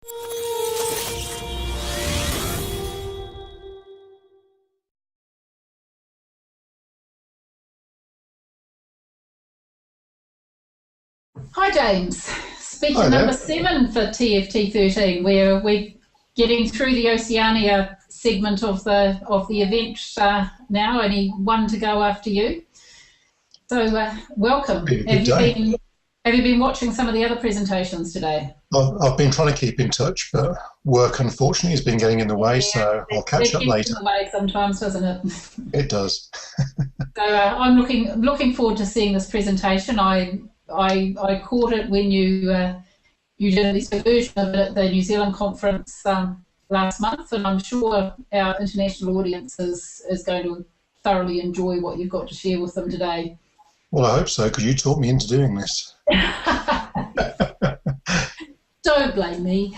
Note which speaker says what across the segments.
Speaker 1: Hi James, speaker number 7 for TFT13, where we're getting through the Oceania segment of the event now. Only one to go after you. So welcome. Have you been watching some of the other presentations today?
Speaker 2: I've been trying to keep in touch, but work unfortunately has been getting in the way, so I'll catch up later.
Speaker 1: In the way sometimes, doesn't it?
Speaker 2: It does.
Speaker 1: So I'm looking forward to seeing this presentation. I caught it when you did at least a version of it at the New Zealand conference last month, and I'm sure our international audience is going to thoroughly enjoy what you've got to share with them today.
Speaker 2: Well, I hope so, because you talked me into doing this.
Speaker 1: Don't blame me.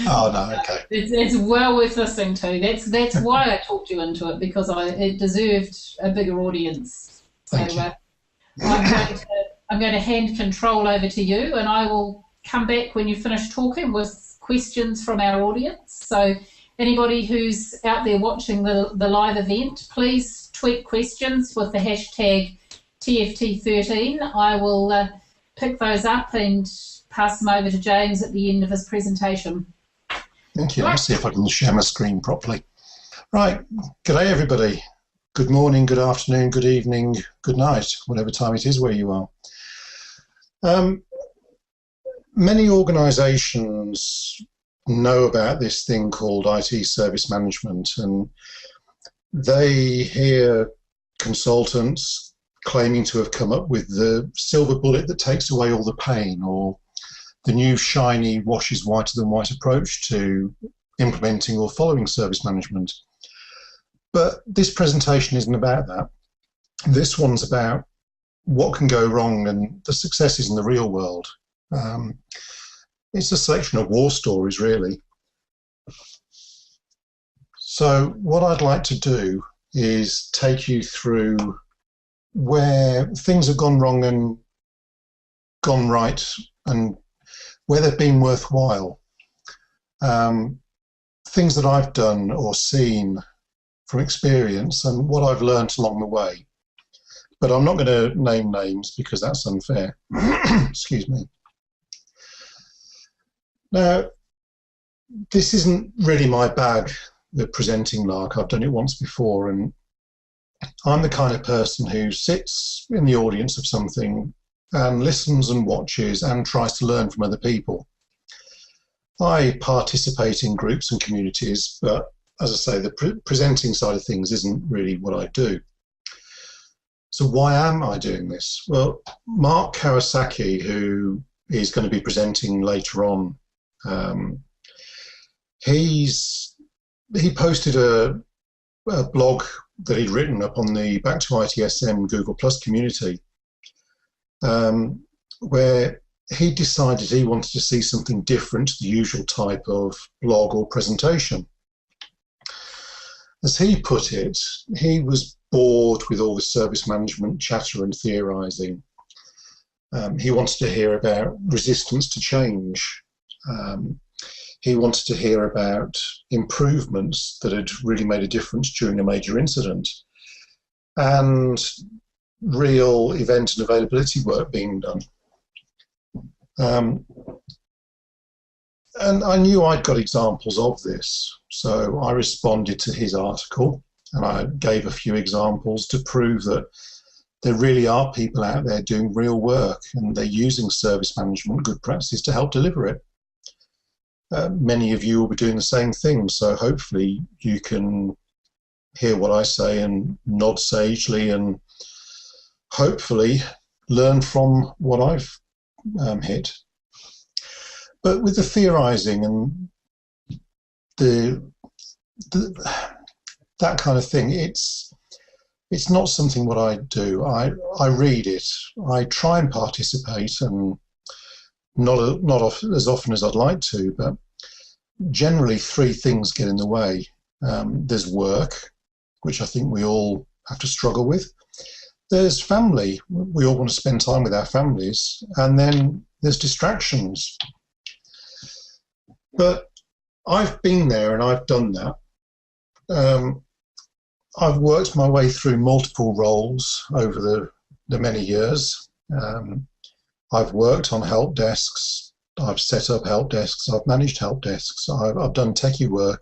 Speaker 2: Oh no, okay.
Speaker 1: It's well worth listening to. That's why I talked you into it, because it deserved a bigger audience.
Speaker 2: Thank you.
Speaker 1: I'm going to hand control over to you, and I will come back when you finish talking with questions from our audience. So anybody who's out there watching the live event, please tweet questions with the hashtag TFT13. I will pick those up and pass them over to James at the end of his presentation.
Speaker 2: Thank you. Right. Let's see if I can share my screen properly. Right. G'day, everybody. Good morning, good afternoon, good evening, good night, whatever time it is where you are. Many organisations know about this thing called IT service management, and they hear consultants claiming to have come up with the silver bullet that takes away all the pain, or the new shiny washes whiter than white approach to implementing or following service management. But this presentation isn't about that. This one's about what can go wrong and the successes in the real world. It's a selection of war stories, really. So what I'd like to do is take you through where things have gone wrong and gone right, and where they've been worthwhile. Things that I've done or seen from experience and what I've learned along the way. But I'm not going to name names because that's unfair. Excuse me. Now, this isn't really my bag, the presenting lark. I've done it once before, and I'm the kind of person who sits in the audience of something and listens and watches and tries to learn from other people. I participate in groups and communities, but as I say, the presenting side of things isn't really what I do. So why am I doing this? Well, Mark Kawasaki, who is going to be presenting later on, he posted a blog that he'd written up on the Back to ITSM Google Plus community, where he decided he wanted to see something different to the usual type of blog or presentation. As he put it, he was bored with all the service management chatter and theorizing. He wanted to hear about resistance to change. He wanted to hear about improvements that had really made a difference during a major incident, and real event and availability work being done. And I knew I'd got examples of this, so I responded to his article and I gave a few examples to prove that there really are people out there doing real work and they're using service management good practices to help deliver it. Many of you will be doing the same thing, so hopefully you can hear what I say and nod sagely and hopefully learn from what I've hit. But with the theorizing and that kind of thing, it's not something what I do. I read it, I try and participate, and not as often as I'd like to, but generally three things get in the way. There's work, which I think we all have to struggle with. There's family. We all want to spend time with our families. And then there's distractions. But I've been there and I've done that. I've worked my way through multiple roles over the many years. I've worked on help desks. I've set up help desks. I've managed help desks. I've done techie work,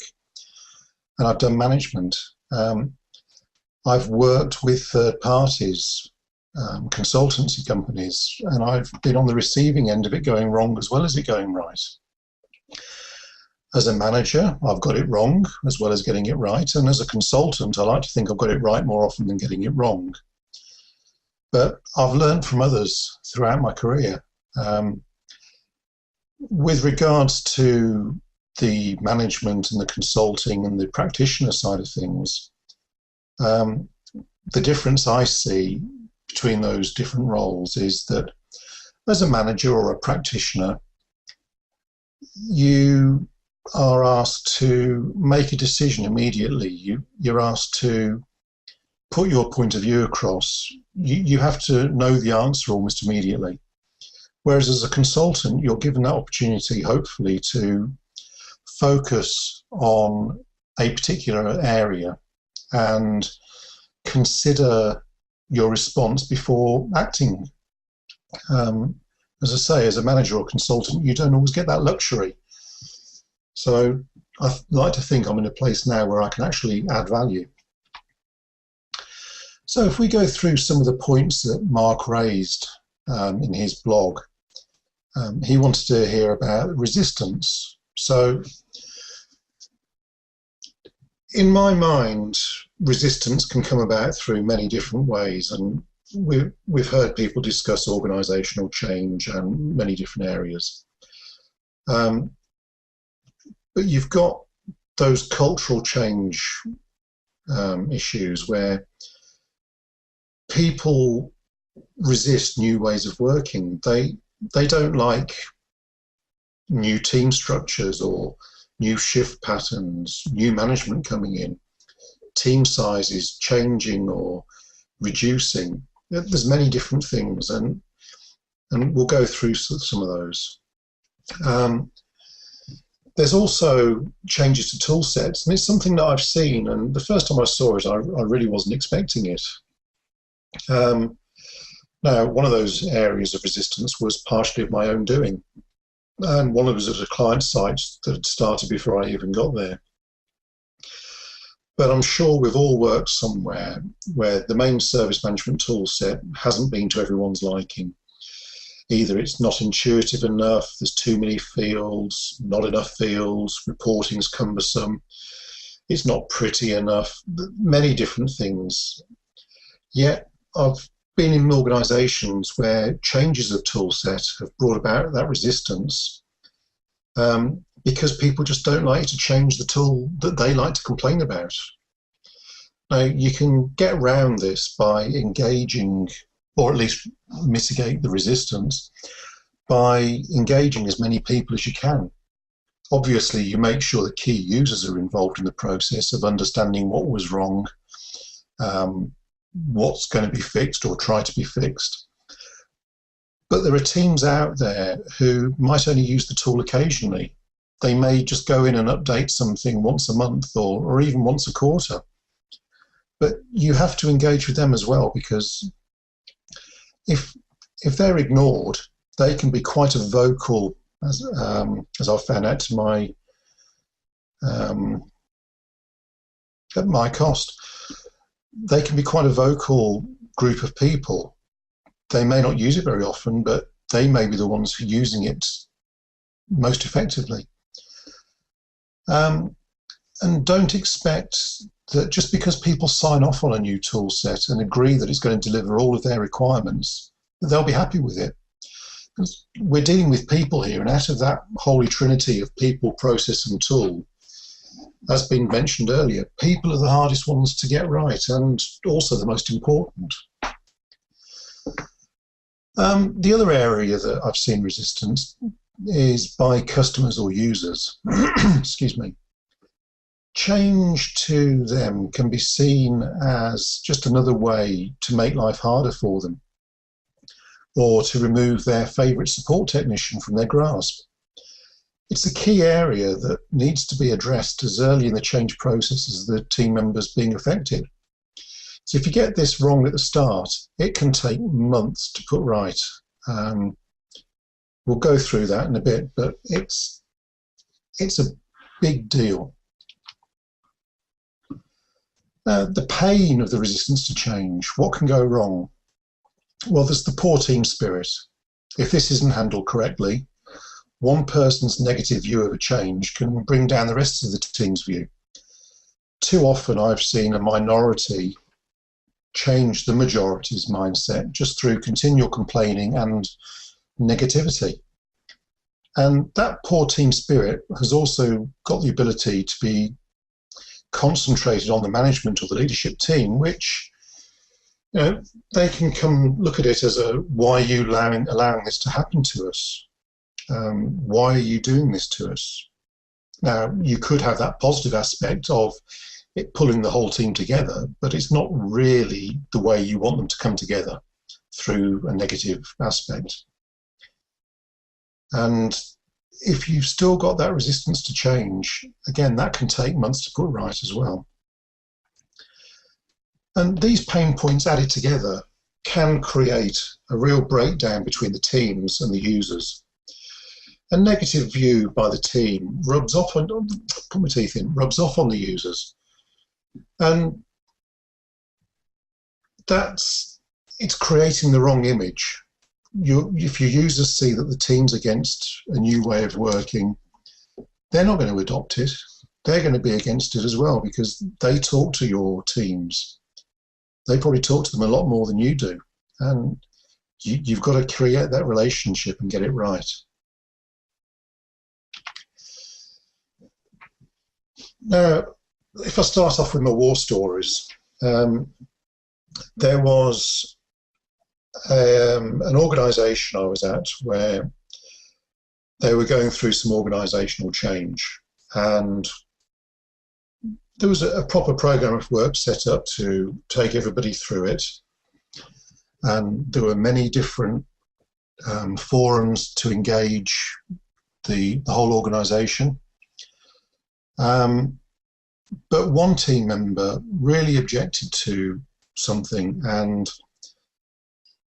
Speaker 2: and I've done management. I've worked with third parties, consultancy companies, and I've been on the receiving end of it going wrong as well as it going right. As a manager, I've got it wrong as well as getting it right. And as a consultant, I like to think I've got it right more often than getting it wrong. But I've learned from others throughout my career. With regards to the management and the consulting and the practitioner side of things, the difference I see between those different roles is that as a manager or a practitioner, you are asked to make a decision immediately. You're asked to put your point of view across. You have to know the answer almost immediately. Whereas as a consultant, you're given that opportunity, hopefully, to focus on a particular area and consider your response before acting. As I say, as a manager or consultant, you don't always get that luxury. So I like to think I'm in a place now where I can actually add value. So if we go through some of the points that Mark raised in his blog, he wanted to hear about resistance. So in my mind, resistance can come about through many different ways, and we've heard people discuss organisational change and many different areas. But you've got those cultural change issues where people resist new ways of working. They don't like new team structures or new shift patterns, new management coming in, team sizes changing or reducing. There's many different things, and we'll go through some of those. There's also changes to tool sets, and it's something that I've seen, and the first time I saw it, I really wasn't expecting it. Now, one of those areas of resistance was partially of my own doing, and one of it was at a client site that had started before I even got there. But I'm sure we've all worked somewhere where the main service management tool set hasn't been to everyone's liking. Either it's not intuitive enough, there's too many fields, not enough fields, reporting's cumbersome, it's not pretty enough, many different things. Yet I've been in organisations where changes of tool set have brought about that resistance because people just don't like to change the tool that they like to complain about. Now, you can get around this by engaging, or at least mitigate the resistance, by engaging as many people as you can. Obviously, you make sure the key users are involved in the process of understanding what was wrong, what's going to be fixed or try to be fixed. But there are teams out there who might only use the tool occasionally. They may just go in and update something once a month or even once a quarter. But you have to engage with them as well, because if they're ignored, they can be quite a vocal, as I've found out to my at my cost, they can be quite a vocal group of people. They may not use it very often, but they may be the ones who are using it most effectively. And don't expect that just because people sign off on a new tool set and agree that it's going to deliver all of their requirements, that they'll be happy with it. We're dealing with people here, and out of that holy trinity of people, process and tool, as been mentioned earlier, people are the hardest ones to get right and also the most important. The other area that I've seen resistance is by customers or users. Excuse me. Change to them can be seen as just another way to make life harder for them, or to remove their favourite support technician from their grasp. it's a key area that needs to be addressed as early in the change process as the team members being affected. So if you get this wrong at the start, it can take months to put right. We'll go through that in a bit, but it's a big deal. The pain of the resistance to change, what can go wrong? Well, there's the poor team spirit. If this isn't handled correctly, one person's negative view of a change can bring down the rest of the team's view. Too often I've seen a minority change the majority's mindset just through continual complaining and negativity. And that poor team spirit has also got the ability to be concentrated on the management or the leadership team, which, you know, they can come look at it as a, why are you allowing this to happen to us? Why are you doing this to us? Now, you could have that positive aspect of it pulling the whole team together, but it's not really the way you want them to come together, through a negative aspect. And if you've still got that resistance to change, again, that can take months to put right as well. And these pain points added together can create a real breakdown between the teams and the users. A negative view by the team rubs off on, put my teeth in, rubs off on the users. And it's creating the wrong image. If your users see that the team's against a new way of working, they're not going to adopt it. They're going to be against it as well, because they talk to your teams. They probably talk to them a lot more than you do. And you've got to create that relationship and get it right. Now, if I start off with my war stories, there was an organisation I was at where they were going through some organisational change, and there was a proper programme of work set up to take everybody through it, and there were many different forums to engage the whole organisation. But one team member really objected to something, and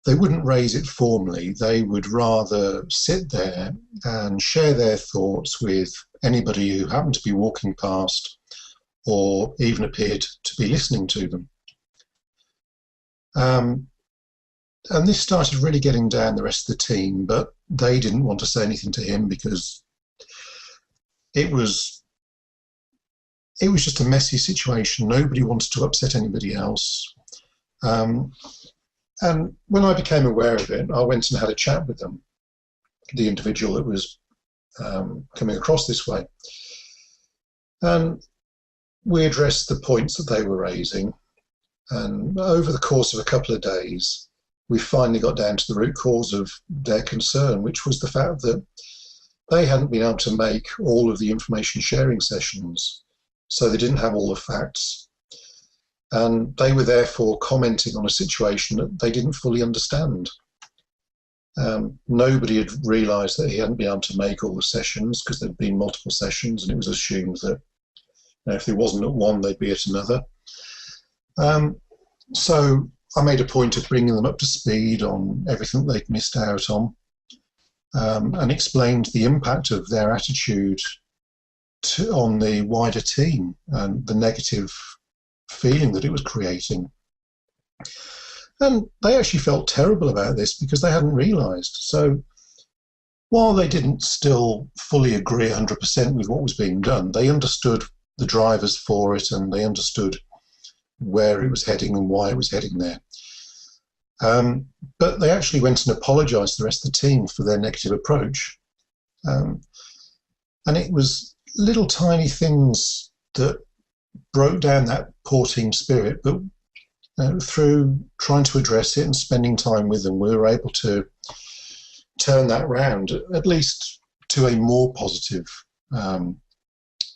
Speaker 2: they wouldn't raise it formally. They would rather sit there and share their thoughts with anybody who happened to be walking past or even appeared to be listening to them. And this started really getting down the rest of the team, but they didn't want to say anything to him because it was just a messy situation. Nobody wanted to upset anybody else. And when I became aware of it, I went and had a chat with them, the individual that was coming across this way. And we addressed the points that they were raising. And over the course of a couple of days, we finally got down to the root cause of their concern, which was the fact that they hadn't been able to make all of the information sharing sessions. So they didn't have all the facts. And they were therefore commenting on a situation that they didn't fully understand. Nobody had realised that he hadn't been able to make all the sessions because there'd been multiple sessions, and it was assumed that, you know, if there wasn't at one, they'd be at another. So I made a point of bringing them up to speed on everything they'd missed out on, and explained the impact of their attitude on the wider team and the negative feeling that it was creating. And they actually felt terrible about this because they hadn't realised. So while they didn't still fully agree 100% with what was being done, they understood the drivers for it, and they understood where it was heading and why it was heading there. But they actually went and apologised to the rest of the team for their negative approach. And it was little tiny things that broke down that poor team spirit, but through trying to address it and spending time with them, we were able to turn that round, at least to a more positive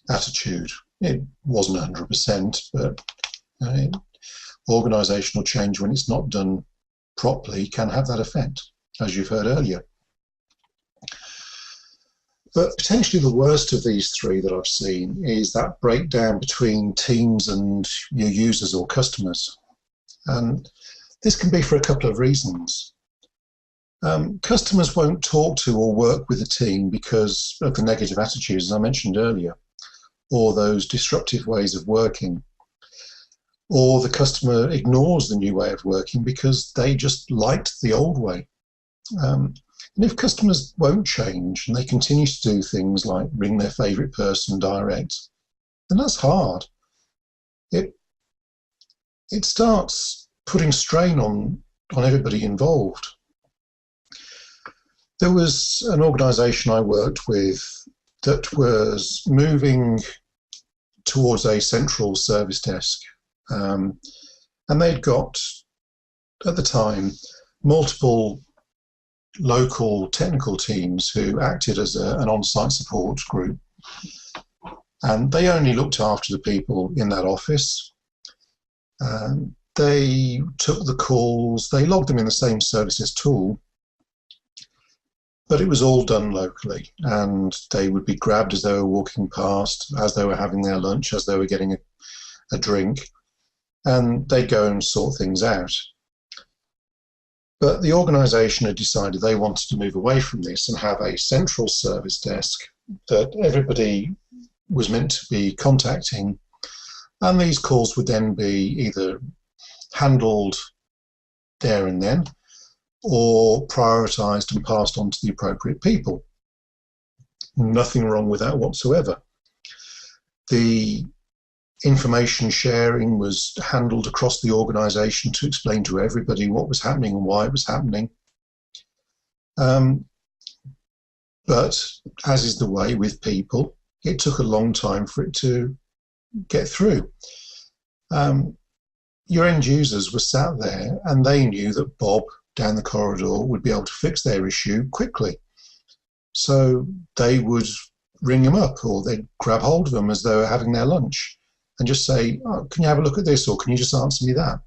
Speaker 2: attitude. It wasn't 100%, but organisational change, when it's not done properly, can have that effect, as you've heard earlier. But potentially the worst of these three that I've seen is that breakdown between teams and your users or customers. And this can be for a couple of reasons. Customers won't talk to or work with a team because of the negative attitudes, as I mentioned earlier, or those disruptive ways of working. Or the customer ignores the new way of working because they just liked the old way. And if customers won't change and they continue to do things like ring their favourite person direct, then that's hard. It starts putting strain on everybody involved. There was an organisation I worked with that was moving towards a central service desk. And they'd got, at the time, multiple local technical teams who acted as an on-site support group. And they only looked after the people in that office. They took the calls, they logged them in the same services tool, but it was all done locally, and they would be grabbed as they were walking past, as they were having their lunch, as they were getting a drink, and they'd go and sort things out. But the organisation had decided they wanted to move away from this and have a central service desk that everybody was meant to be contacting, and these calls would then be either handled there and then or prioritised and passed on to the appropriate people. Nothing wrong with that whatsoever. The information sharing was handled across the organisation to explain to everybody what was happening and why it was happening. But as is the way with people, it took a long time for it to get through. Your end users were sat there and they knew that Bob down the corridor would be able to fix their issue quickly. So they would ring him up, or they'd grab hold of them as they were having their lunch and just say, oh, can you have a look at this, or can you just answer me that?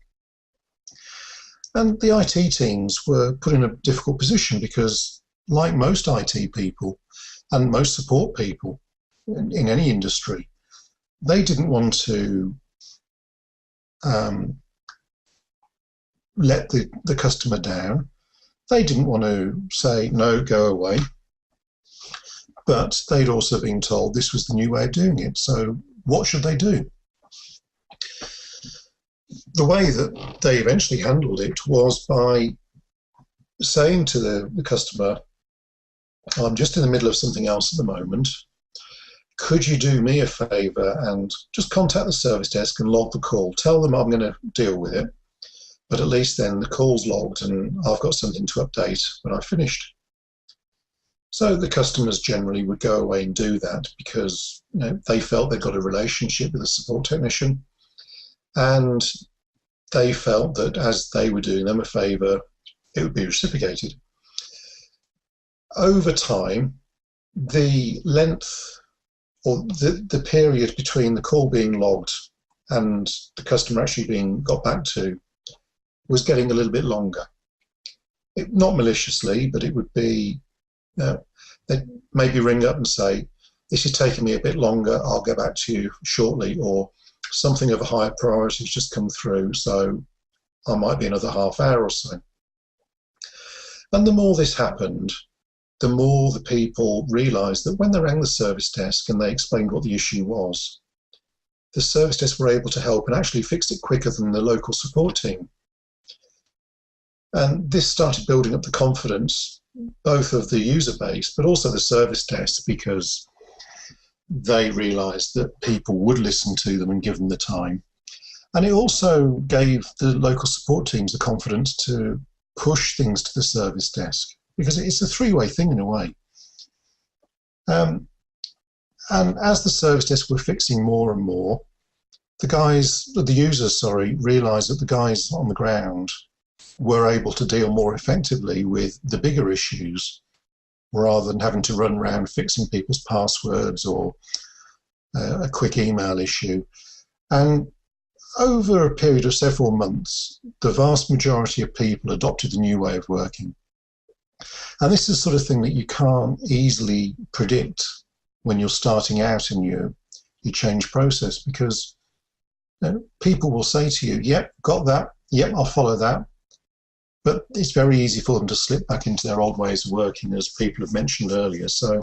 Speaker 2: And the IT teams were put in a difficult position because, like most IT people and most support people in any industry, they didn't want to let the customer down. They didn't want to say, no, go away. But they'd also been told this was the new way of doing it. So what should they do? The way that they eventually handled it was by saying to the customer, I'm just in the middle of something else at the moment. Could you do me a favour and just contact the service desk and log the call? Tell them I'm going to deal with it, but at least then the call's logged and I've got something to update when I've finished. So the customers generally would go away and do that because they felt they got a relationship with a support technician, and they felt that as they were doing them a favour, it would be reciprocated. Over time, the length or the period between the call being logged and the customer actually being got back to was getting a little bit longer. Not maliciously, but it would be, they'd maybe ring up and say, this is taking me a bit longer, I'll get back to you shortly, or something of a higher priority has just come through, so I might be another half hour or so. And the more this happened, the more the people realised that when they rang the service desk and they explained what the issue was, the service desk were able to help and actually fixed it quicker than the local support team. And this started building up the confidence, both of the user base, but also the service desk, because they realised that people would listen to them and give them the time. And it also gave the local support teams the confidence to push things to the service desk, because it's a three-way thing in a way. And as the service desk were fixing more and more, the users realised that the guys on the ground were able to deal more effectively with the bigger issues rather than having to run around fixing people's passwords or a quick email issue. And over a period of several months, the vast majority of people adopted the new way of working. And this is the sort of thing that you can't easily predict when you're starting out in your change process, because people will say to you, yep, got that, yep, I'll follow that. But it's very easy for them to slip back into their old ways of working, as people have mentioned earlier. So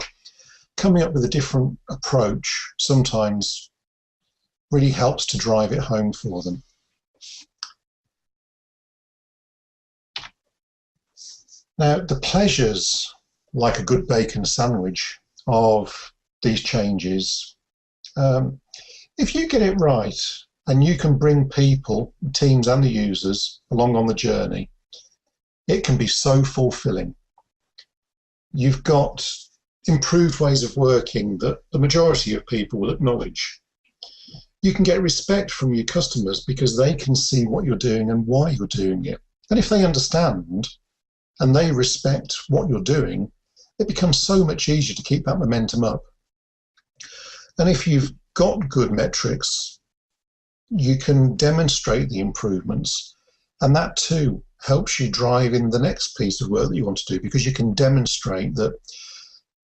Speaker 2: coming up with a different approach sometimes really helps to drive it home for them. Now, the pleasures, like a good bacon sandwich, of these changes, if you get it right and you can bring people, teams and the users along on the journey, it can be so fulfilling. You've got improved ways of working that the majority of people will acknowledge. You can get respect from your customers because they can see what you're doing and why you're doing it. And if they understand and they respect what you're doing, it becomes so much easier to keep that momentum up. And if you've got good metrics, you can demonstrate the improvements, and that too helps you drive in the next piece of work that you want to do, because you can demonstrate that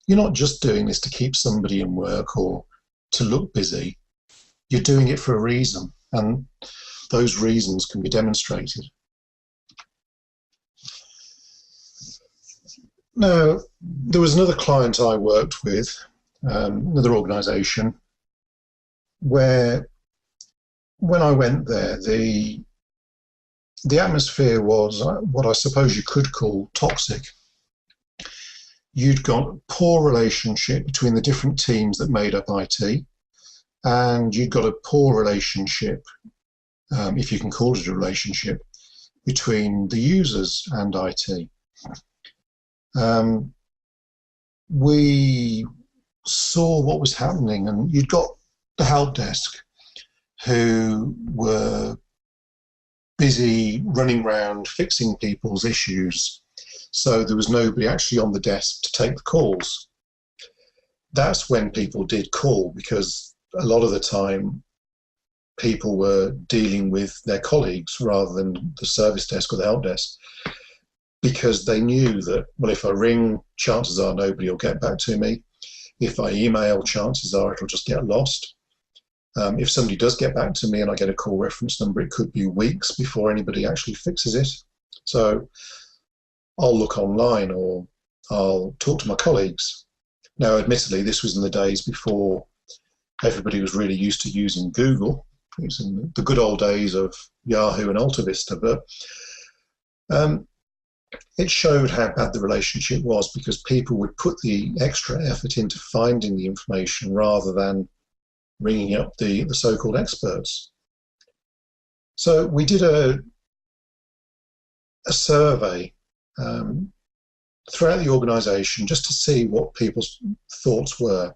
Speaker 2: you're not just doing this to keep somebody in work or to look busy. You're doing it for a reason, and those reasons can be demonstrated. Now, there was another client I worked with, another organisation, where when I went there, the atmosphere was what I suppose you could call toxic. You'd got a poor relationship between the different teams that made up IT, and you'd got a poor relationship, if you can call it a relationship, between the users and IT. We saw what was happening, and you'd got the help desk who were busy running around fixing people's issues, so there was nobody actually on the desk to take the calls. That's when people did call, because a lot of the time people were dealing with their colleagues rather than the service desk or the help desk, because they knew that, well, if I ring, chances are nobody will get back to me. If I email, chances are it'll just get lost. If somebody does get back to me and I get a call reference number, it could be weeks before anybody actually fixes it. So I'll look online or I'll talk to my colleagues. Now, admittedly, this was in the days before everybody was really used to using Google. It was in the good old days of Yahoo and Alta Vista, but it showed how bad the relationship was, because people would put the extra effort into finding the information rather than ringing up the so-called experts. So we did a survey throughout the organisation just to see what people's thoughts were.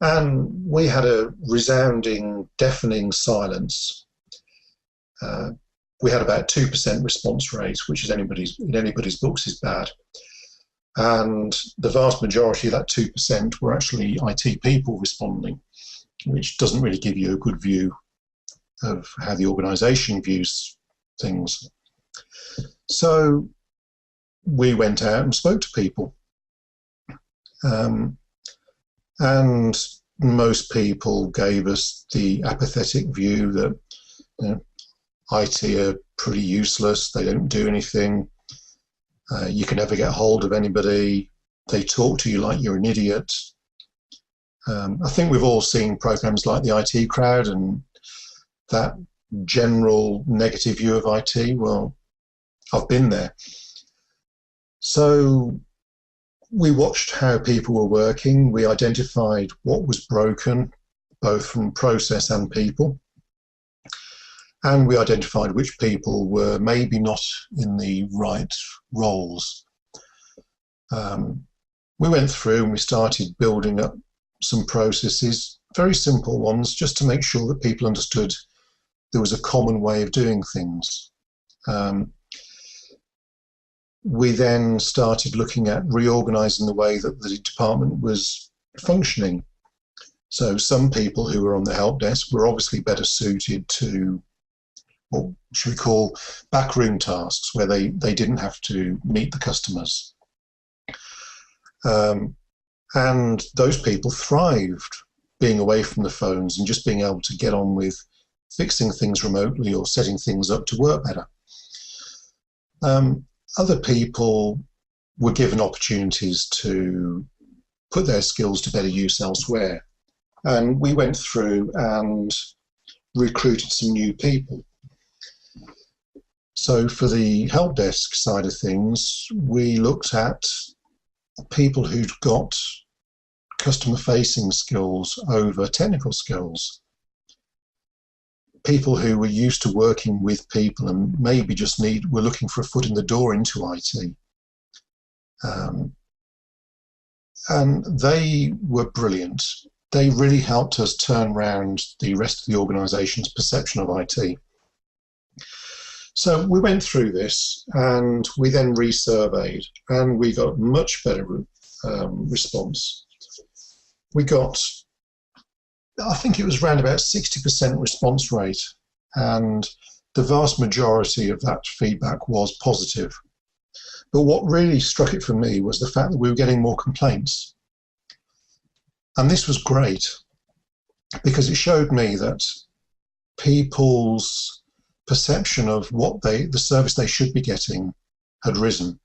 Speaker 2: And we had a resounding, deafening silence. We had about 2% response rate, which is in anybody's books is bad. And the vast majority of that 2% were actually IT people responding, which doesn't really give you a good view of how the organisation views things. So we went out and spoke to people. And most people gave us the apathetic view that IT are pretty useless, they don't do anything, you can never get hold of anybody, they talk to you like you're an idiot. I think we've all seen programs like the IT Crowd, and that general negative view of IT, well, I've been there. So we watched how people were working, we identified what was broken, both from process and people, and we identified which people were maybe not in the right roles. We went through and we started building up some processes, very simple ones, just to make sure that people understood there was a common way of doing things. We then started looking at reorganising the way that the department was functioning. So some people who were on the help desk were obviously better suited to what should we call backroom tasks, where they didn't have to meet the customers. And those people thrived being away from the phones and just being able to get on with fixing things remotely or setting things up to work better. Other people were given opportunities to put their skills to better use elsewhere. And we went through and recruited some new people. So for the help desk side of things, we looked at people who'd got customer-facing skills over technical skills. People who were used to working with people and maybe just were looking for a foot in the door into IT. And they were brilliant. They really helped us turn around the rest of the organisation's perception of IT. So we went through this and we then resurveyed, and we got much better response. We got, I think it was around about 60% response rate, and the vast majority of that feedback was positive. But what really struck it for me was the fact that we were getting more complaints. And this was great because it showed me that people's perception of what the service they should be getting had risen.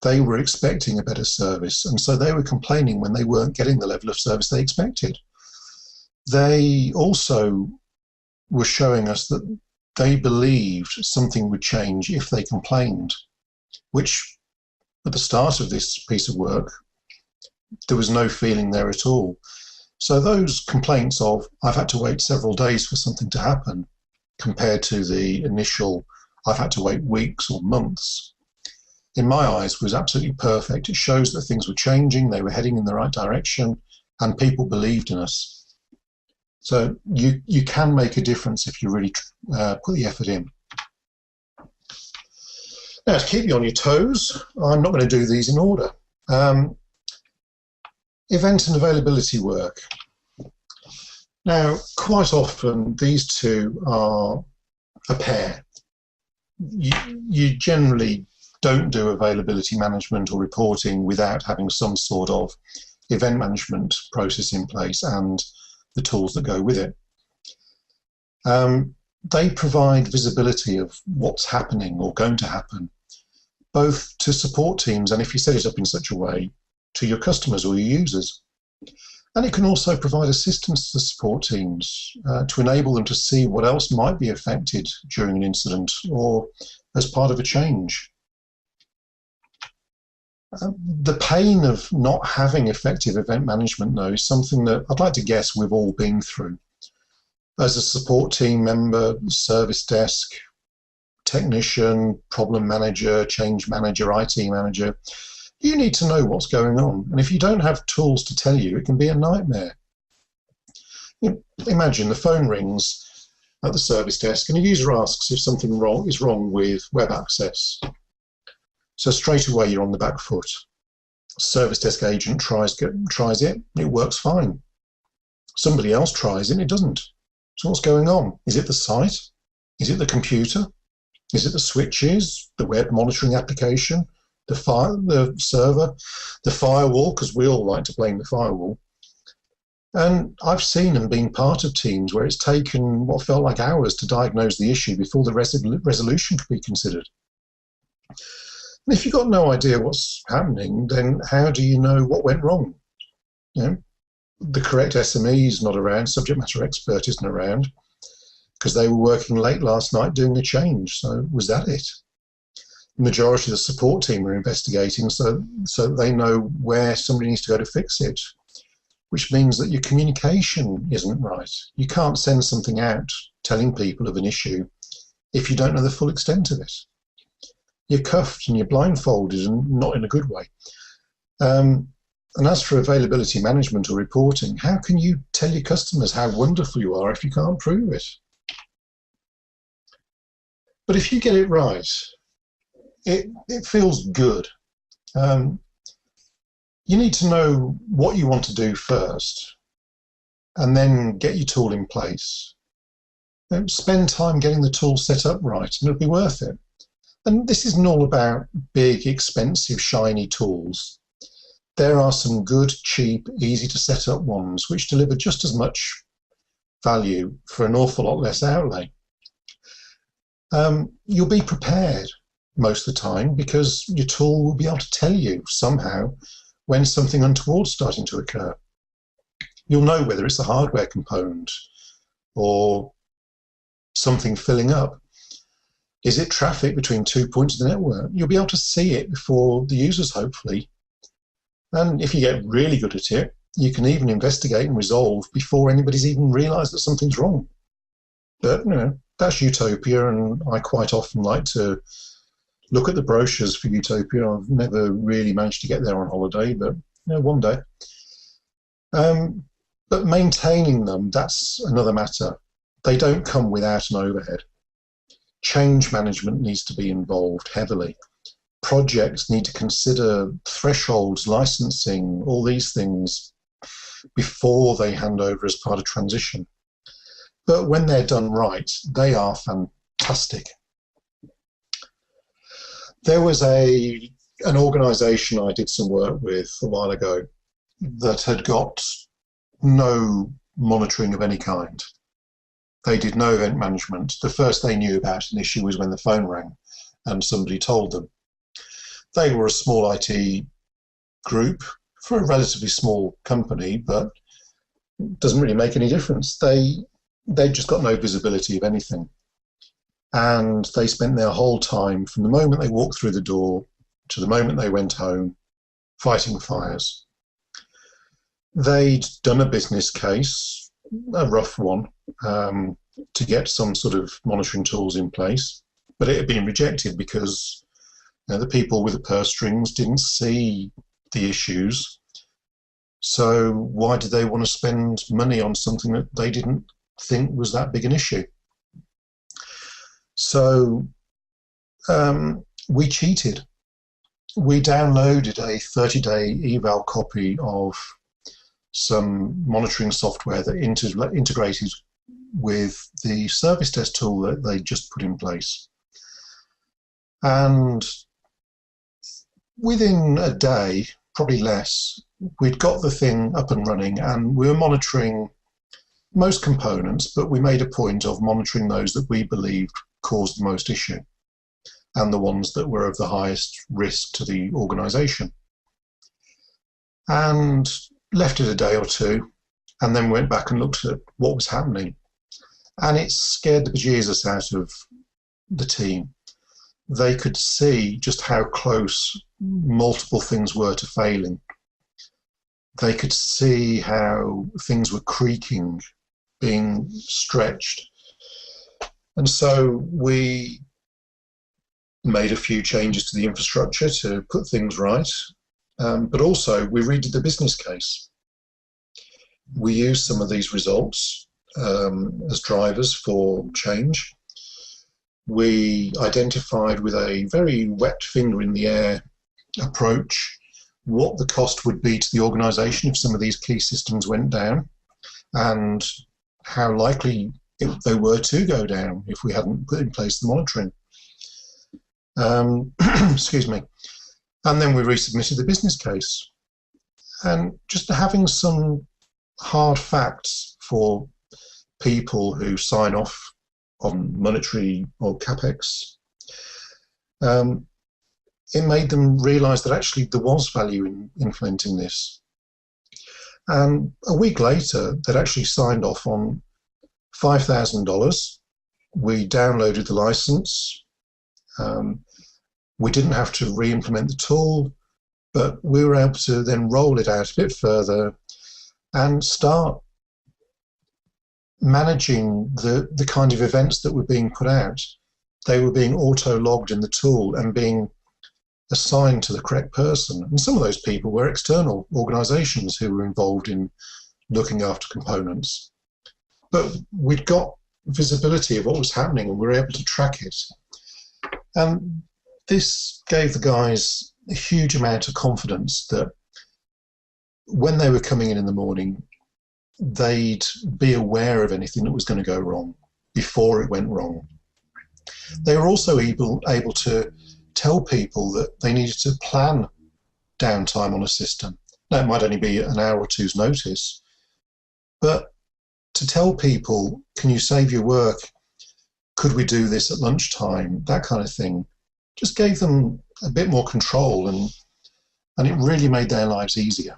Speaker 2: They were expecting a better service, and so they were complaining when they weren't getting the level of service they expected. They also were showing us that they believed something would change if they complained, which at the start of this piece of work, there was no feeling there at all. So those complaints of, I've had to wait several days for something to happen, compared to the initial, I've had to wait weeks or months, in my eyes was absolutely perfect. It shows that things were changing, they were heading in the right direction, and people believed in us. So you can make a difference if you really put the effort in. Now, to keep you on your toes, I'm not going to do these in order. Event and availability work. Now, quite often these two are a pair. You generally don't do availability management or reporting without having some sort of event management process in place and the tools that go with it. They provide visibility of what's happening or going to happen, both to support teams and, if you set it up in such a way, to your customers or your users. And it can also provide assistance to support teams to enable them to see what else might be affected during an incident or as part of a change. The pain of not having effective event management, though, is something that I'd like to guess we've all been through. As a support team member, service desk, technician, problem manager, change manager, IT manager, you need to know what's going on. And if you don't have tools to tell you, it can be a nightmare. Imagine the phone rings at the service desk and a user asks if something is wrong with web access. So straight away you're on the back foot. Service desk agent tries it, it works fine. Somebody else tries it, it doesn't. So what's going on? Is it the site? Is it the computer? Is it the switches, the web monitoring application, the server, the firewall, because we all like to blame the firewall. And I've seen and been part of teams where it's taken what felt like hours to diagnose the issue before the resolution could be considered. And if you've got no idea what's happening, then how do you know what went wrong? The correct SME is not around, subject matter expert isn't around, because they were working late last night doing a change. So was that it? The majority of the support team are investigating, so they know where somebody needs to go to fix it, which means that your communication isn't right. You can't send something out telling people of an issue if you don't know the full extent of it. You're cuffed and you're blindfolded, and not in a good way. And as for availability management or reporting, how can you tell your customers how wonderful you are if you can't prove it? But if you get it right, it feels good. You need to know what you want to do first, and then get your tool in place. Spend time getting the tool set up right, and it'll be worth it. And this isn't all about big, expensive, shiny tools. there are some good, cheap, easy to set up ones which deliver just as much value for an awful lot less outlay. You'll be prepared most of the time because your tool will be able to tell you somehow when something untoward's starting to occur. You'll know whether it's a hardware component or something filling up. Is it traffic between 2 points of the network? You'll be able to see it before the users, hopefully. And if you get really good at it, you can even investigate and resolve before anybody's even realised that something's wrong. But, you know, that's Utopia, and I quite often like to look at the brochures for Utopia. I've never really managed to get there on holiday, but you know, one day. But maintaining them, that's another matter. They don't come without an overhead. Change management needs to be involved heavily. Projects need to consider thresholds, licensing, all these things before they hand over as part of transition. But when they're done right, they are fantastic. There was an organisation I did some work with a while ago that had got no monitoring of any kind. They did no event management. The first they knew about an issue was when the phone rang and somebody told them. They were a small IT group for a relatively small company, but it doesn't really make any difference. They just got no visibility of anything. And they spent their whole time, from the moment they walked through the door to the moment they went home, fighting fires. They'd done a business case, a rough one, to get some sort of monitoring tools in place, but it had been rejected because the people with the purse strings didn't see the issues. So why did they want to spend money on something that they didn't think was that big an issue? So we cheated. We downloaded a 30-day eval copy of some monitoring software that integrated with the service desk tool that they just put in place. And within a day, probably less, we'd got the thing up and running, and we were monitoring most components, but we made a point of monitoring those that we believed caused the most issue and the ones that were of the highest risk to the organisation. And left it a day or two, and then went back and looked at what was happening. And it scared the bejesus out of the team. They could see just how close multiple things were to failing. They could see how things were creaking, being stretched. And so we made a few changes to the infrastructure to put things right, but also we redid the business case. We used some of these results as drivers for change. We identified with a very wet finger in the air approach what the cost would be to the organisation if some of these key systems went down, and how likely they were to go down if we hadn't put in place the monitoring. Excuse me. And then we resubmitted the business case. And just having some hard facts for people who sign off on monetary or CapEx, it made them realise that actually there was value in implementing this. And a week later, they'd actually signed off on $5,000. We downloaded the license. We didn't have to re-implement the tool, but we were able to then roll it out a bit further and start managing the kind of events that were being put out. They were being auto-logged in the tool and being assigned to the correct person. And some of those people were external organizations who were involved in looking after components. But we'd got visibility of what was happening and we were able to track it. And this gave the guys a huge amount of confidence that when they were coming in the morning, they'd be aware of anything that was going to go wrong before it went wrong. They were also able to tell people that they needed to plan downtime on a system. That might only be an hour or two's notice, but to tell people, can you save your work? Could we do this at lunchtime? That kind of thing, just gave them a bit more control, and it really made their lives easier.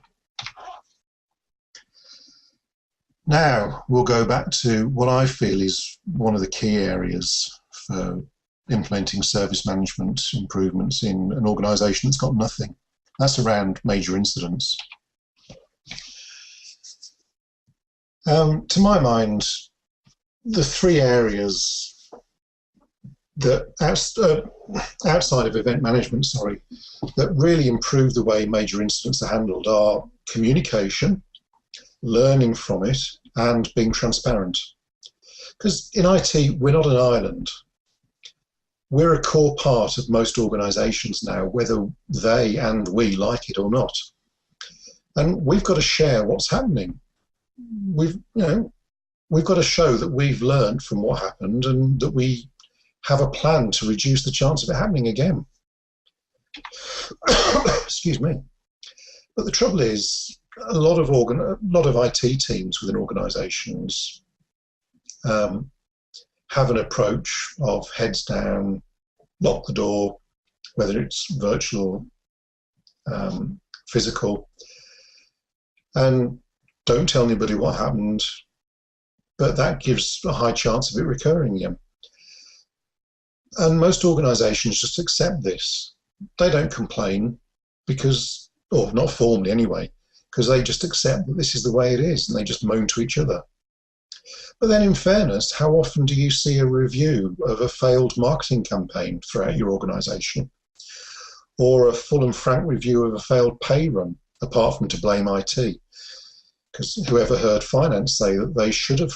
Speaker 2: Now we'll go back to what I feel is one of the key areas for implementing service management improvements in an organisation that's got nothing. That's around major incidents. To my mind, the three areas that outside of event management, that really improve the way major incidents are handled are communication, learning from it, and being transparent. Because in IT, we're not an island. We're a core part of most organisations now, whether they and we like it or not. And we've got to share what's happening. We've got to show that we've learned from what happened and that we have a plan to reduce the chance of it happening again. Excuse me. But the trouble is, a lot of IT teams within organisations have an approach of heads down, lock the door, whether it's virtual or physical, and don't tell anybody what happened, but that gives a high chance of it recurring again. And most organisations just accept this. They don't complain because, or not formally anyway, because they just accept that this is the way it is, and they just moan to each other. But then in fairness, how often do you see a review of a failed marketing campaign throughout your organisation? Or a full and frank review of a failed pay run, apart from to blame IT? Because whoever heard finance say that they should have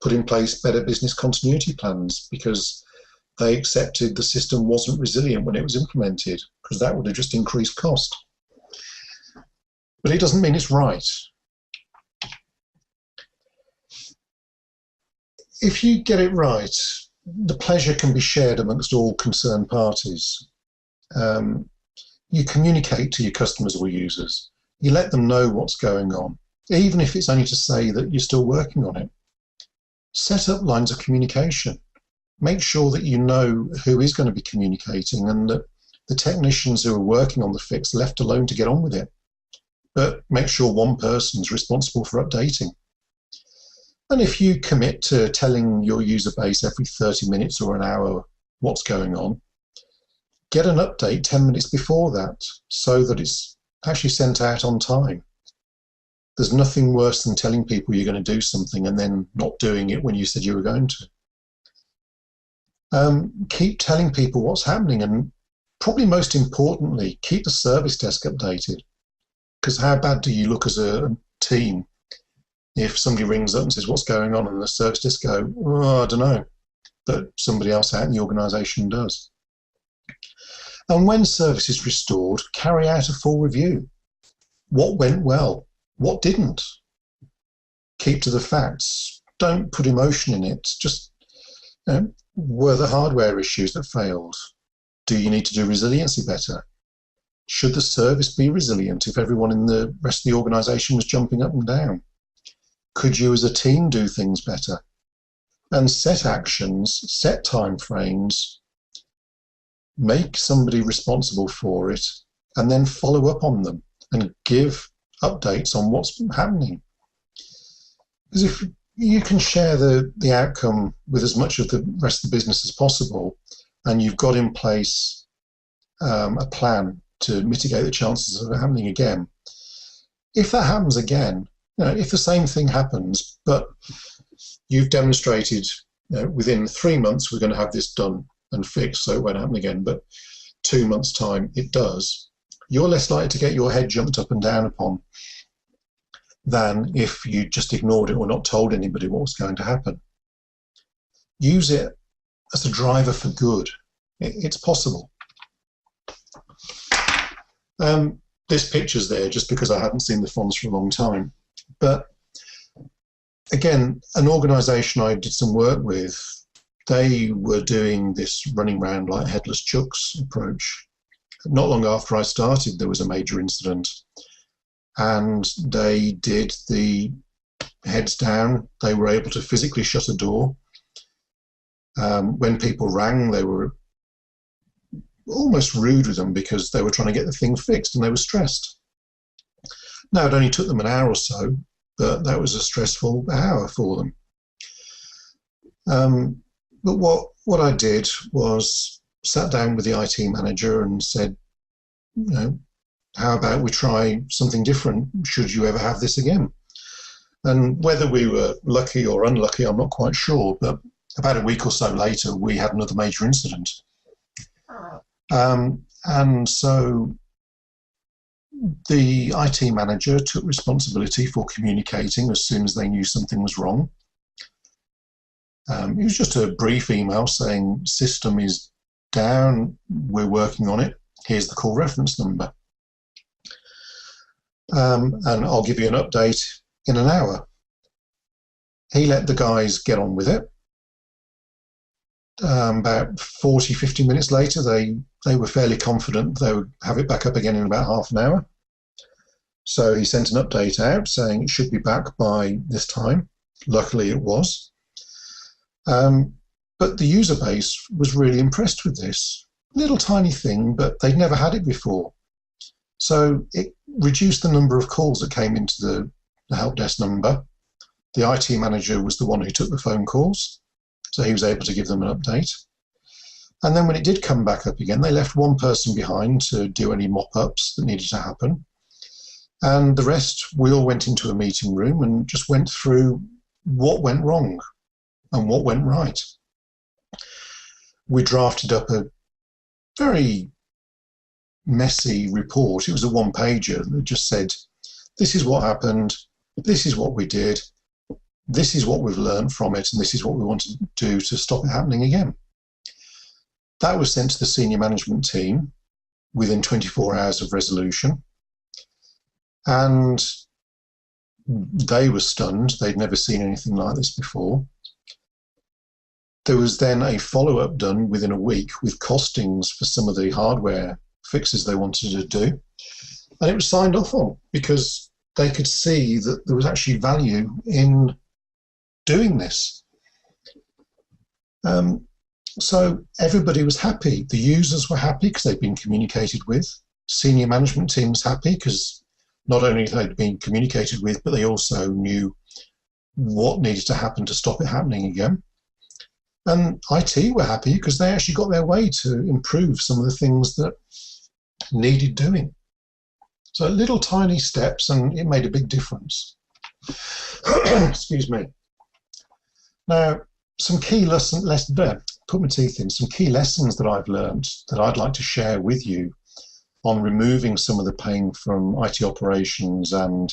Speaker 2: put in place better business continuity plans because they accepted the system wasn't resilient when it was implemented, because that would have just increased cost. But it doesn't mean it's right. If you get it right, the pleasure can be shared amongst all concerned parties. You communicate to your customers or users. You let them know what's going on, even if it's only to say that you're still working on it. Set up lines of communication. Make sure that you know who is going to be communicating and that the technicians who are working on the fix are left alone to get on with it. But make sure one person's responsible for updating. And if you commit to telling your user base every 30 minutes or an hour what's going on, get an update 10 minutes before that so that it's actually sent out on time. There's nothing worse than telling people you're going to do something and then not doing it when you said you were going to. Keep telling people what's happening, and probably most importantly, keep the service desk updated. Because how bad do you look as a team if somebody rings up and says, what's going on? And the service desk go, oh, I don't know. But somebody else out in the organisation does. And when service is restored, carry out a full review. What went well? What didn't? Keep to the facts. Don't put emotion in it. Just, were the hardware issues that failed? Do you need to do resiliency better? Should the service be resilient if everyone in the rest of the organisation was jumping up and down? Could you as a team do things better? And set actions, set timeframes, make somebody responsible for it, and then follow up on them and give updates on what's happening. Because if you can share the outcome with as much of the rest of the business as possible, and you've got in place a plan to mitigate the chances of it happening again. If that happens again, if the same thing happens, but you've demonstrated within 3 months we're going to have this done and fixed so it won't happen again, but 2 months' time it does, you're less likely to get your head jumped up and down upon than if you just ignored it or not told anybody what was going to happen. Use it as a driver for good. It's possible. This picture's there just because I hadn't seen the fonts for a long time. But again, an organisation I did some work with, they were doing this running around like headless chucks approach. Not long after I started, there was a major incident. and they did the heads down. They were able to physically shut a door. When people rang, they were almost rude with them because they were trying to get the thing fixed and they were stressed. Now, it only took them an hour or so, but that was a stressful hour for them. But what I did was sat down with the IT manager and said, you know, how about we try something different? Should you ever have this again? And whether we were lucky or unlucky, I'm not quite sure, but about a week or so later, we had another major incident. And so the IT manager took responsibility for communicating as soon as they knew something was wrong. It was just a brief email saying, system is down, we're working on it, here's the call reference number. And I'll give you an update in an hour. He let the guys get on with it. About 40, 50 minutes later, they were fairly confident they would have it back up again in about half an hour. So he sent an update out saying it should be back by this time. Luckily it was. But the user base was really impressed with this. Little tiny thing, but they'd never had it before. So it reduced the number of calls that came into the help desk number. The IT manager was the one who took the phone calls, so he was able to give them an update. And then when it did come back up again, they left one person behind to do any mop-ups that needed to happen. And the rest, we all went into a meeting room and just went through what went wrong and what went right. We drafted up a very messy report. It was a one-pager that just said, this is what happened, this is what we did, this is what we've learned from it, and this is what we want to do to stop it happening again. That was sent to the senior management team within 24 hours of resolution. And they were stunned. They'd never seen anything like this before. There was then a follow-up done within a week with costings for some of the hardware fixes they wanted to do. And it was signed off on because they could see that there was actually value in doing this. So everybody was happy. The users were happy because they'd been communicated with. Senior management team was happy because not only they'd been communicated with, but they also knew what needed to happen to stop it happening again. And IT were happy because they actually got their way to improve some of the things that needed doing. So little tiny steps, and it made a big difference. Excuse me. Now, some key lessons, put my teeth in, some key lessons that I've learned that I'd like to share with you on removing some of the pain from IT operations and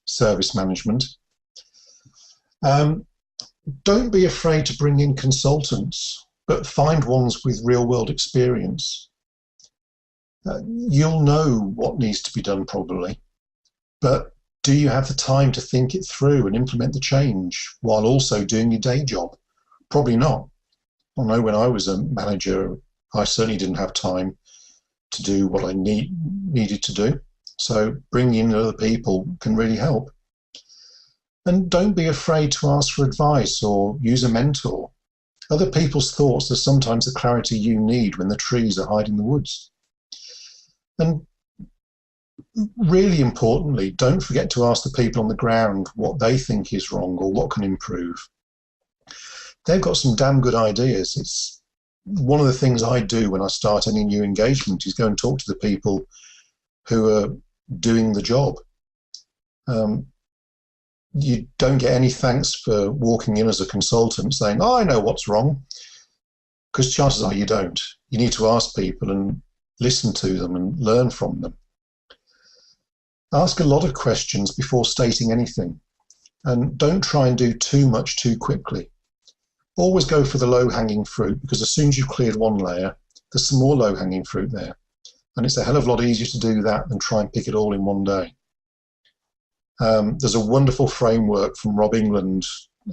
Speaker 2: service management. Don't be afraid to bring in consultants, but find ones with real-world experience. You'll know what needs to be done probably, but do you have the time to think it through and implement the change while also doing your day job? Probably not. I know when I was a manager, I certainly didn't have time to do what I needed to do. So bringing in other people can really help. And don't be afraid to ask for advice or use a mentor. Other people's thoughts are sometimes the clarity you need when the trees are hiding the woods. And really importantly, don't forget to ask the people on the ground what they think is wrong or what can improve. They've got some damn good ideas. It's one of the things I do when I start any new engagement is go and talk to the people who are doing the job. You don't get any thanks for walking in as a consultant saying, oh, I know what's wrong, because chances are you don't. You need to ask people and listen to them and learn from them. Ask a lot of questions before stating anything, and don't try and do too much too quickly. Always go for the low-hanging fruit, because as soon as you've cleared one layer, there's some more low-hanging fruit there. And it's a hell of a lot easier to do that than try and pick it all in one day. There's a wonderful framework from Rob England,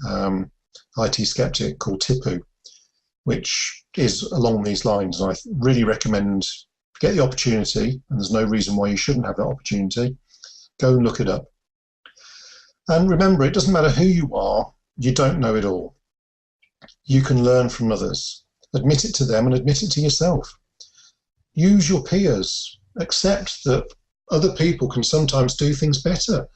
Speaker 2: IT skeptic, called TIPU, which is along these lines. And I really recommend, get the opportunity, and there's no reason why you shouldn't have that opportunity, Go and look it up. And remember, it doesn't matter who you are, you don't know it all. You can learn from others. Admit it to them and admit it to yourself. Use your peers. Accept that other people can sometimes do things better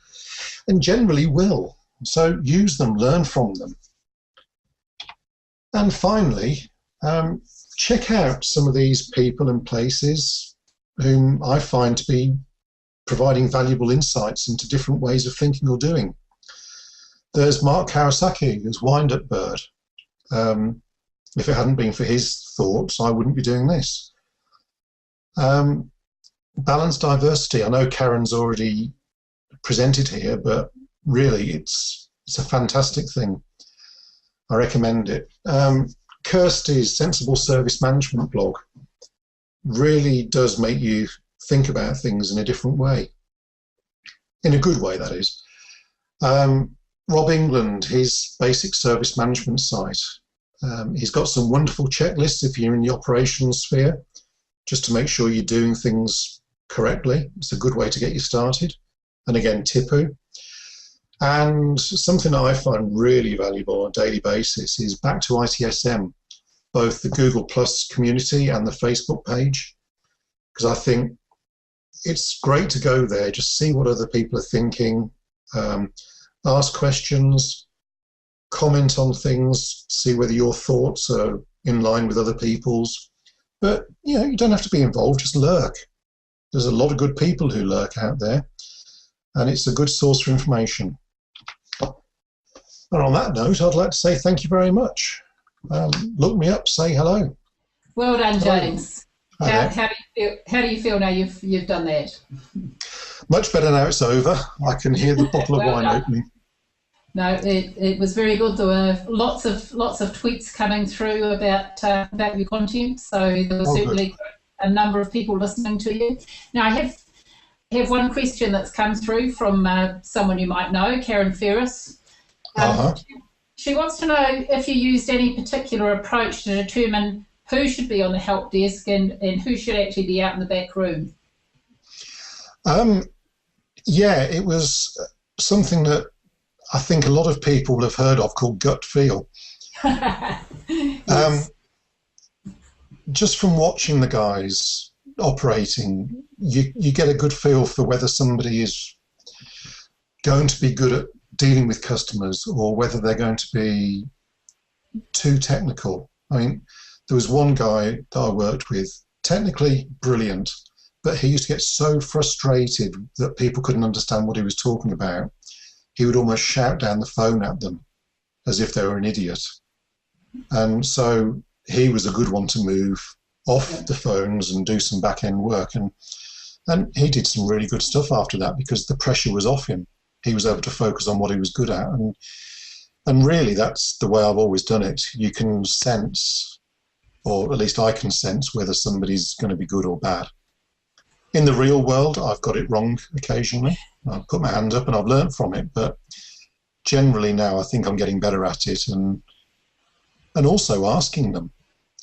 Speaker 2: and generally will. So use them, learn from them. And finally, check out some of these people and places whom I find to be providing valuable insights into different ways of thinking or doing. There's Mark Kawasaki, who's Wind Up Bird. If it hadn't been for his thoughts, I wouldn't be doing this. Balanced diversity. I know Karen's already presented here, but really it's a fantastic thing. I recommend it. Kirsty's Sensible Service Management blog really does make you think about things in a different way. In a good way, that is. Rob England, his Basic Service Management site. He's got some wonderful checklists if you're in the operations sphere, just to make sure you're doing things correctly. It's a good way to get you started. And again, Tipu. And something that I find really valuable on a daily basis is Back to ITSM, both the Google Plus community and the Facebook page, because I think it's great to go there, just see what other people are thinking, ask questions, comment on things, see whether your thoughts are in line with other people's. But you don't have to be involved, just lurk. There's a lot of good people who lurk out there, and it's a good source for information. And on that note, I'd like to say thank you very much. Look me up, say hello.
Speaker 1: Well done, James.
Speaker 2: Hello.
Speaker 1: How do you feel now you've done that?
Speaker 2: Much better now it's over. I can hear the bottle of wine opening.
Speaker 1: No, it was very good. There were lots of tweets coming through about your content, so there was certainly
Speaker 2: good.
Speaker 1: A number of people listening to you. Now I have one question that's come through from someone you might know, Karen Ferris. She wants to know if you used any particular approach to determine who should be on the help desk and who should actually be out in the back room.
Speaker 2: Yeah, it was something that I think a lot of people have heard of called gut feel.
Speaker 1: Yes.
Speaker 2: Just from watching the guys operating, you get a good feel for whether somebody is going to be good at dealing with customers or whether they're going to be too technical. I mean, there was one guy that I worked with, technically brilliant, but he used to get so frustrated that people couldn't understand what he was talking about. He would almost shout down the phone at them as if they were an idiot. And so he was a good one to move off the phones and do some back-end work. And he did some really good stuff after that because the pressure was off him. He was able to focus on what he was good at. And really, that's the way I've always done it. You can sense, or at least I can sense, whether somebody's going to be good or bad. In the real world, I've got it wrong occasionally. I've put my hand up and I've learned from it, but generally now I think I'm getting better at it and also asking them.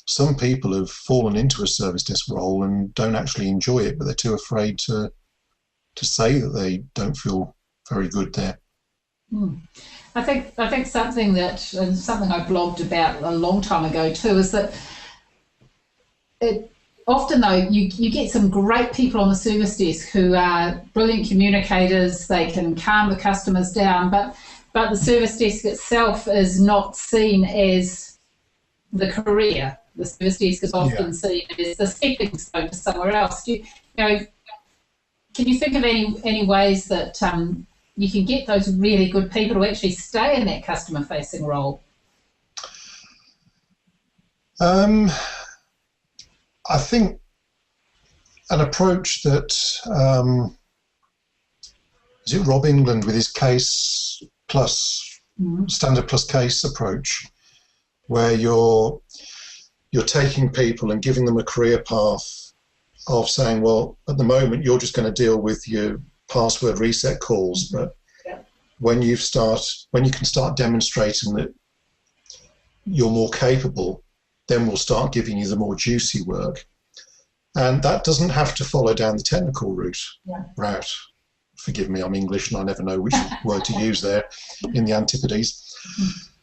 Speaker 2: Some people have fallen into a service desk role and don't actually enjoy it, but they're too afraid to say that they don't feel very good there.
Speaker 1: I think something that, and something I blogged about a long time ago too, is that often though you get some great people on the service desk who are brilliant communicators. They can calm the customers down, but the service desk itself is not seen as the career. The service desk is often seen as the stepping stone to somewhere else. Can you think of any ways that you can get those really good people to actually stay in that customer-facing role?
Speaker 2: I think an approach that is it Rob England with his case plus standard plus case approach, where you're taking people and giving them a career path of saying, well, at the moment you're just going to deal with your password reset calls, but when you can start demonstrating that you're more capable, then we'll start giving you the more juicy work. And that doesn't have to follow down the technical route. Forgive me, I'm English and I never know which word to use there in the Antipodes.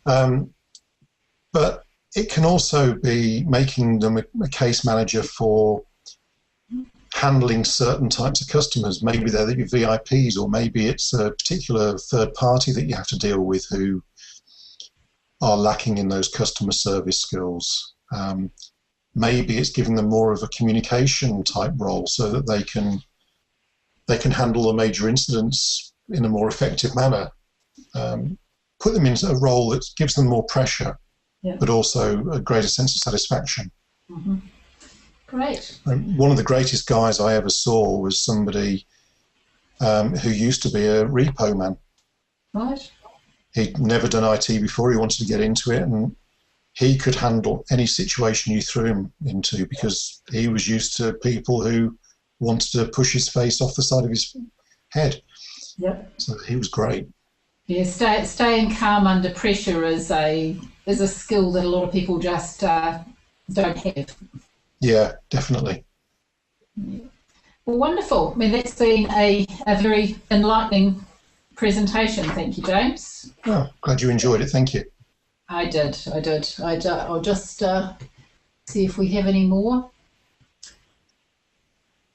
Speaker 2: But it can also be making them a case manager for handling certain types of customers. Maybe they're your VIPs, or maybe it's a particular third party that you have to deal with who are lacking in those customer service skills. Maybe it's giving them more of a communication type role so that they can handle the major incidents in a more effective manner. Put them into a role that gives them more pressure, but also a greater sense of satisfaction.
Speaker 1: Mm-hmm. Great.
Speaker 2: One of the greatest guys I ever saw was somebody who used to be a repo man.
Speaker 1: Right.
Speaker 2: He'd never done IT before. He wanted to get into it, and he could handle any situation you threw him into because he was used to people who wanted to push his face off the side of his head. Yep. So he was great.
Speaker 1: Yeah, staying calm under pressure is a skill that a lot of people just don't have.
Speaker 2: Yeah, definitely.
Speaker 1: Yeah. Well, wonderful. I mean, that's been a very enlightening presentation. Thank you, James.
Speaker 2: Oh, glad you enjoyed it. Thank you.
Speaker 1: I did. I'll just see if we have any more.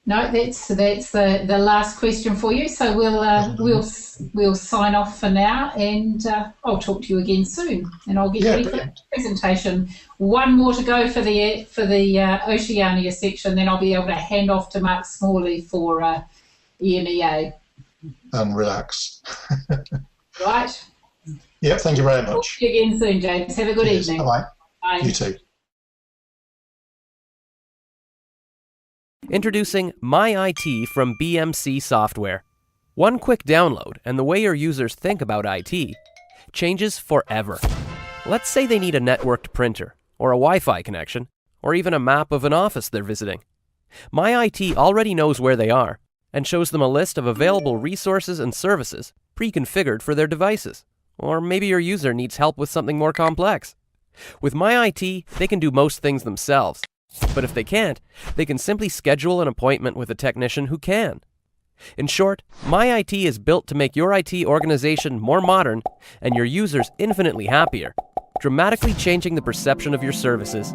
Speaker 1: No, that's the last question for you. So we'll sign off for now, and I'll talk to you again soon. And I'll get ready for the presentation. One more to go for the Oceania section, then I'll be able to hand off to Mark Smalley for EMEA.
Speaker 2: And relax.
Speaker 1: Right.
Speaker 2: Yeah. Thank you very much.
Speaker 1: Talk to you again soon, James. Have a good evening.
Speaker 2: Bye.
Speaker 1: Bye.
Speaker 2: You too.
Speaker 3: Introducing MyIT from BMC Software. One quick download and the way your users think about IT changes forever. Let's say they need a networked printer, or a Wi-Fi connection, or even a map of an office they're visiting. MyIT already knows where they are and shows them a list of available resources and services pre-configured for their devices. Or maybe your user needs help with something more complex. With MyIT, they can do most things themselves. But if they can't, they can simply schedule an appointment with a technician who can. In short, MyIT is built to make your IT organization more modern and your users infinitely happier, dramatically changing the perception of your services